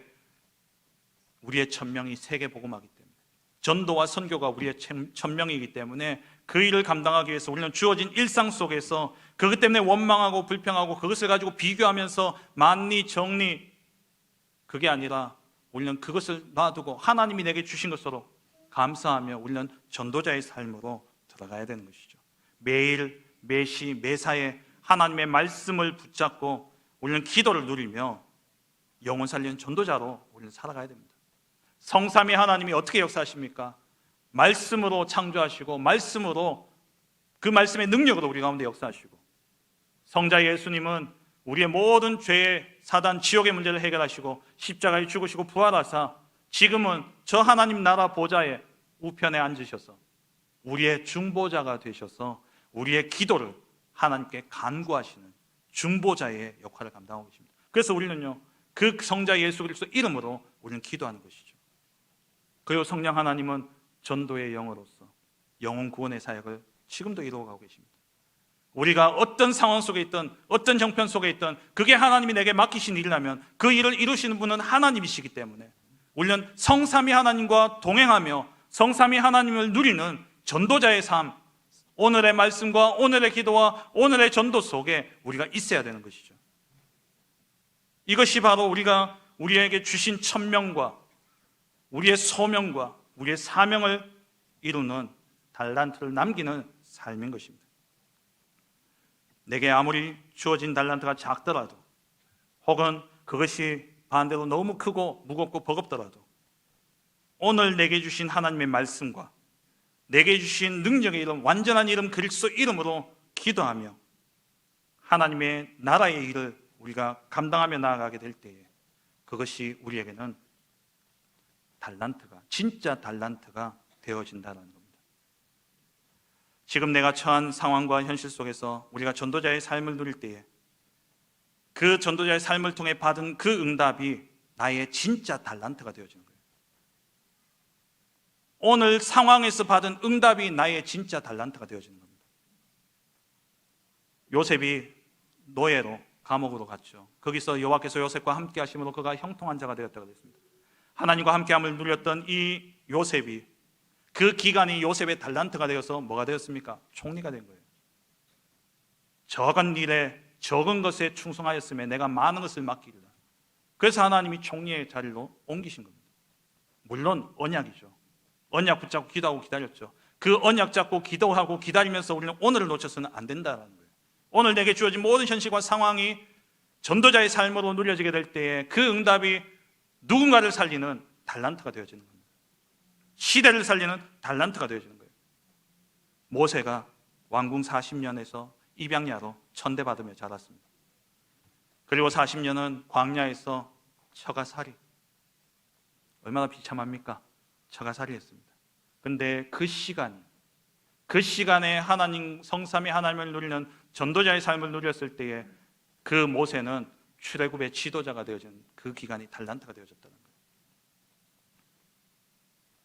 우리의 천명이 세계 복음화이기 때문에, 전도와 선교가 우리의 천명이기 때문에 그 일을 감당하기 위해서 우리는 주어진 일상 속에서 그것 때문에 원망하고 불평하고 그것을 가지고 비교하면서 만리 정리, 그게 아니라 우리는 그것을 놔두고 하나님이 내게 주신 것으로 감사하며 우리는 전도자의 삶으로 들어가야 되는 것이죠. 매일 매시 매사에 하나님의 말씀을 붙잡고 우리는 기도를 누리며 영혼 살리는 전도자로 우리는 살아가야 됩니다. 성삼위 하나님이 어떻게 역사하십니까? 말씀으로 창조하시고 말씀으로 그 말씀의 능력으로 우리 가운데 역사하시고, 성자 예수님은 우리의 모든 죄의 사단 지옥의 문제를 해결하시고 십자가에 죽으시고 부활하사 지금은 저 하나님 나라 보좌에 우편에 앉으셔서 우리의 중보자가 되셔서 우리의 기도를 하나님께 간구하시는 중보자의 역할을 감당하고 계십니다. 그래서 우리는요 그 성자 예수 그리스도 이름으로 우리는 기도하는 것이죠. 그리고 성령 하나님은 전도의 영으로서 영혼 구원의 사역을 지금도 이루어가고 계십니다. 우리가 어떤 상황 속에 있든 어떤 정편 속에 있든 그게 하나님이 내게 맡기신 일이라면 그 일을 이루시는 분은 하나님이시기 때문에 우리는 성삼위 하나님과 동행하며 성삼위 하나님을 누리는 전도자의 삶, 오늘의 말씀과 오늘의 기도와 오늘의 전도 속에 우리가 있어야 되는 것이죠. 이것이 바로 우리가 우리에게 주신 천명과 우리의 소명과 우리의 사명을 이루는 달란트를 남기는 삶인 것입니다. 내게 아무리 주어진 달란트가 작더라도 혹은 그것이 반대로 너무 크고 무겁고 버겁더라도 오늘 내게 주신 하나님의 말씀과 내게 주신 능력의 이름, 완전한 이름 그리스도 이름으로 기도하며 하나님의 나라의 일을 우리가 감당하며 나아가게 될 때에 그것이 우리에게는 달란트가, 진짜 달란트가 되어진다는 겁니다. 지금 내가 처한 상황과 현실 속에서 우리가 전도자의 삶을 누릴 때에 그 전도자의 삶을 통해 받은 그 응답이 나의 진짜 달란트가 되어지는 거예요. 오늘 상황에서 받은 응답이 나의 진짜 달란트가 되어지는 겁니다. 요셉이 노예로 감옥으로 갔죠. 거기서 여호와께서 요셉과 함께 하심으로 그가 형통한 자가 되었다고 했습니다. 하나님과 함께함을 누렸던 이 요셉이 그 기간이 요셉의 달란트가 되어서 뭐가 되었습니까? 총리가 된 거예요. 적은 일에 적은 것에 충성하였음에 내가 많은 것을 맡기리라. 그래서 하나님이 총리의 자리로 옮기신 겁니다. 물론 언약이죠. 언약 붙잡고 기도하고 기다렸죠. 그 언약 잡고 기도하고 기다리면서 우리는 오늘을 놓쳐서는 안 된다는 거예요. 오늘 내게 주어진 모든 현실과 상황이 전도자의 삶으로 누려지게 될 때에 그 응답이 누군가를 살리는 달란트가 되어지는 겁니다. 시대를 살리는 달란트가 되어지는 거예요. 모세가 왕궁 40년에서 입양야로 천대받으며 자랐습니다. 그리고 40년은 광야에서 처가살이, 얼마나 비참합니까? 처가살이 했습니다. 근데 그 시간에 하나님, 성삼위 하나님을 누리는 전도자의 삶을 누렸을 때에 그 모세는 출애굽의 지도자가 되어진 그 기간이 달란트가 되어졌다는 거예요.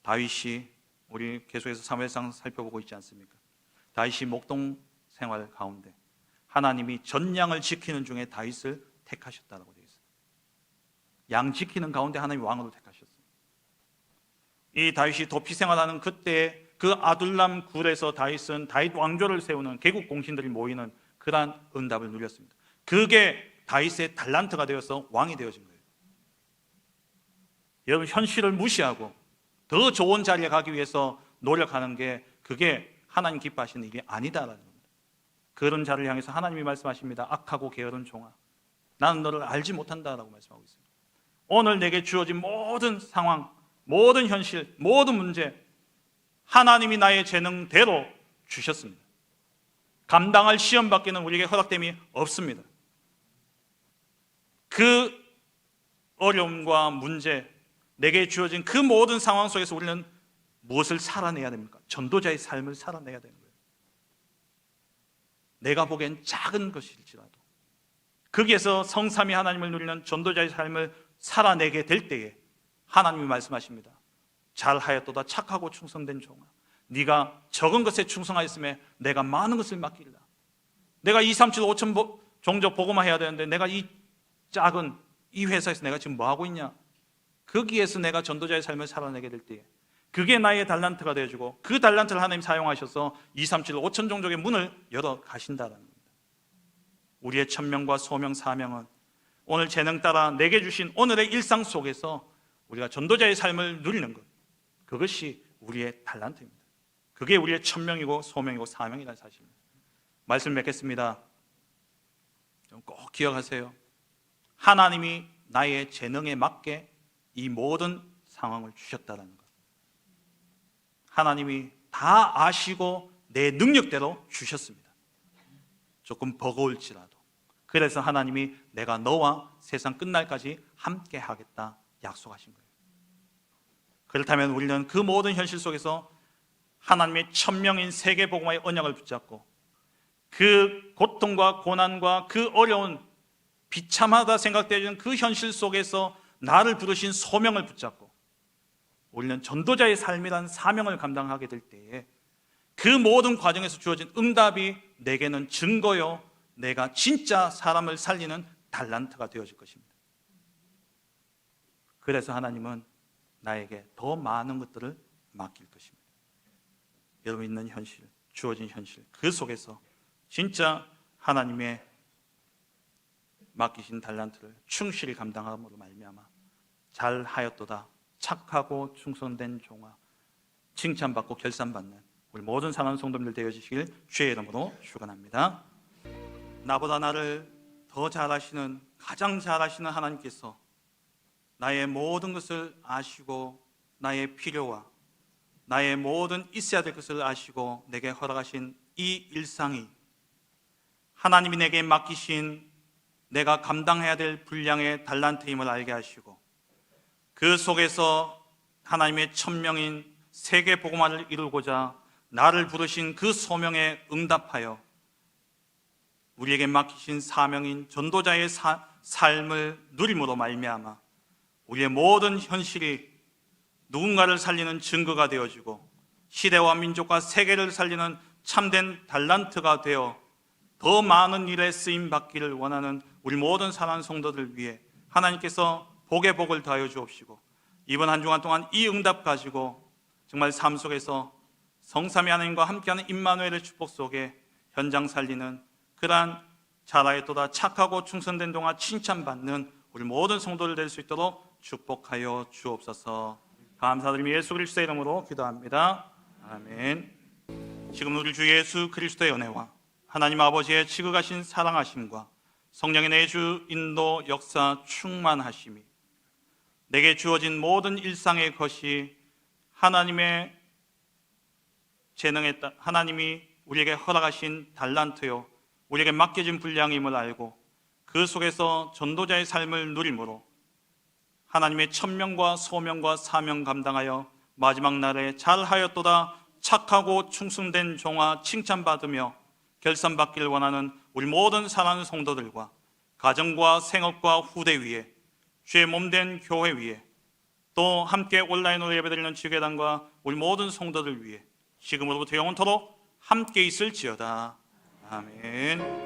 다윗이, 우리 계속해서 사무엘상 살펴보고 있지 않습니까? 다윗이 목동 생활 가운데 하나님이 전양을 지키는 중에 다윗을 택하셨다고 되어 있어요. 양 지키는 가운데 하나님이 왕으로 택하셨어요. 이 다윗이 도피 생활하는 그때 그 아둘람 굴에서 다윗은 다윗 왕조를 세우는 개국 공신들이 모이는 그러한 응답을 누렸습니다. 그게 다윗의 달란트가 되어서 왕이 되어진 거예요. 여러분, 현실을 무시하고 더 좋은 자리에 가기 위해서 노력하는 게 그게 하나님 기뻐하시는 일이 아니다라는 겁니다. 그런 자를 향해서 하나님이 말씀하십니다. 악하고 게으른 종아, 나는 너를 알지 못한다라고 말씀하고 있습니다. 오늘 내게 주어진 모든 상황, 모든 현실, 모든 문제 하나님이 나의 재능대로 주셨습니다. 감당할 시험밖에는 우리에게 허락됨이 없습니다. 그 어려움과 문제, 내게 주어진 그 모든 상황 속에서 우리는 무엇을 살아내야 됩니까? 전도자의 삶을 살아내야 되는 거예요. 내가 보기엔 작은 것일지라도 거기에서 성삼위 하나님을 누리는 전도자의 삶을 살아내게 될 때에 하나님이 말씀하십니다. 잘하였도다 착하고 충성된 종아, 네가 적은 것에 충성하였음에 내가 많은 것을 맡기리라. 내가 2, 3, 7, 5천 종족 복음화 해야 되는데 내가 이 작은 이 회사에서 내가 지금 뭐 하고 있냐? 거기에서 내가 전도자의 삶을 살아내게 될 때에 그게 나의 달란트가 되어주고 그 달란트를 하나님 사용하셔서 2, 3, 7, 5천 종족의 문을 열어 가신다는 겁니다. 우리의 천명과 소명, 사명은 오늘 재능 따라 내게 주신 오늘의 일상 속에서 우리가 전도자의 삶을 누리는 것, 그것이 우리의 달란트입니다. 그게 우리의 천명이고 소명이고 사명이라는 사실입니다. 말씀 맺겠습니다. 좀 꼭 기억하세요. 하나님이 나의 재능에 맞게 이 모든 상황을 주셨다는 것, 하나님이 다 아시고 내 능력대로 주셨습니다. 조금 버거울지라도. 그래서 하나님이 내가 너와 세상 끝날까지 함께 하겠다 약속하신 거예요. 그렇다면 우리는 그 모든 현실 속에서 하나님의 천명인 세계복음화의 언약을 붙잡고 그 고통과 고난과 그 어려운 비참하다 생각되는 그 현실 속에서 나를 부르신 소명을 붙잡고 우리는 전도자의 삶이란 사명을 감당하게 될 때에 그 모든 과정에서 주어진 응답이 내게는 증거요, 내가 진짜 사람을 살리는 달란트가 되어질 것입니다. 그래서 하나님은 나에게 더 많은 것들을 맡길 것입니다. 여러분 있는 현실, 주어진 현실, 그 속에서 진짜 하나님의 맡기신 달란트를 충실히 감당함으로 말미암아 잘하였도다 착하고 충성된 종아, 칭찬받고 결산받는 우리 모든 사랑하는 성도님들 되어주시길 주의 이름으로 축원합니다. 나보다 나를 더 잘하시는, 가장 잘하시는 하나님께서 나의 모든 것을 아시고 나의 필요와 나의 모든 있어야 될 것을 아시고 내게 허락하신 이 일상이 하나님이 내게 맡기신 내가 감당해야 될 분량의 달란트임을 알게 하시고 그 속에서 하나님의 천명인 세계 복음화를 이루고자 나를 부르신 그 소명에 응답하여 우리에게 맡기신 사명인 전도자의 삶을 누림으로 말미암아 우리의 모든 현실이 누군가를 살리는 증거가 되어지고 시대와 민족과 세계를 살리는 참된 달란트가 되어 더 많은 일에 쓰임 받기를 원하는 우리 모든 사랑하는 성도들 위해 하나님께서 복의 복을 더하여 주옵시고, 이번 한 주간 동안 이 응답 가지고 정말 삶 속에서 성삼위 하나님과 함께하는 임마누엘의 축복 속에 현장 살리는 그러한 자라였도다 착하고 충성된 동안 칭찬받는 우리 모든 성도들 될 수 있도록 축복하여 주옵소서. 감사드리며 예수 그리스도의 이름으로 기도합니다. 아멘. 지금 우리 주 예수 그리스도의 은혜와 하나님 아버지의 지극하신 사랑하심과 성령의 내주 인도 역사 충만하심이 내게 주어진 모든 일상의 것이 하나님의 재능에 따라 하나님이 우리에게 허락하신 달란트요 우리에게 맡겨진 분량임을 알고 그 속에서 전도자의 삶을 누림으로 하나님의 천명과 소명과 사명 감당하여 마지막 날에 잘하였도다 착하고 충성된 종아 칭찬받으며 결산받기를 원하는 우리 모든 사랑하는 성도들과 가정과 생업과 후대 위에 주의 몸된 교회 위에 또 함께 온라인으로 예배드리는 지교단과 우리 모든 성도들 위해 지금으로부터 영원토록 함께 있을지어다. 아멘.